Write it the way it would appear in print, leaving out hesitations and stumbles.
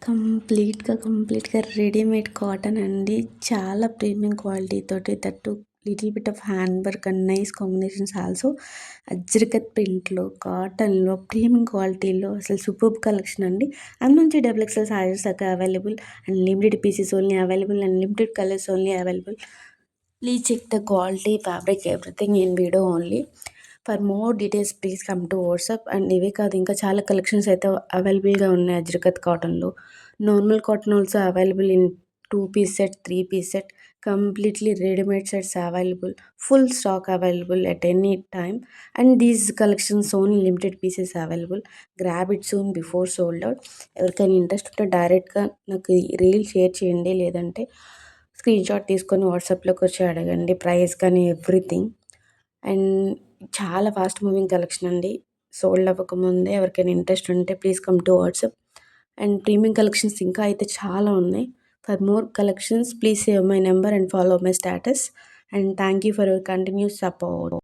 కంప్లీట్‌గా readymade cotton అండి. చాలా ప్రీమియం క్వాలిటీ తోటి that little bit of hand work and nice combinations also. అజ్రకత్ ప్రింట్‌లో, కాటన్‌లో, ప్రీమియం క్వాలిటీలో అసలు సూపర్బ్ కలెక్షన్ అండి. అందులోంచి డబుల్ ఎక్స్ఎల్ సైజెస్ దాకా available and limited pieces only available and limited colours only available. Please check the quality, fabric, everything in video only. For more details please come to WhatsApp. And ఇవే కాదు, ఇంకా చాలా collections అయితే అవైలబుల్గా ఉన్నాయి అజ్రకత్ కాటన్లో. Normal cotton also available in 2 piece set, 3 piece set, completely readymade sets available. Full stock available at any time. And these collections only limited pieces available. Grab it soon before sold out. ఎవరికైనా interest ఉంటే డైరెక్ట్గా నాకు ఈ reel share చేయండి, లేదంటే screenshot తీసుకొని వాట్సాప్‌లోకి వచ్చి అడగండి ప్రైస్ కానీ ఎవ్రీథింగ్. అండ్ చాలా ఫాస్ట్ మూవింగ్ కలెక్షన్ అండి. సోల్డ్ అవ్వకముందే ఎవరికైనా ఇంట్రెస్ట్ ఉంటే please come to WhatsApp. And premium collections ఇంకా అయితే చాలా ఉన్నాయి. For more collections please save my number and follow my status. And thank you for your continuous support.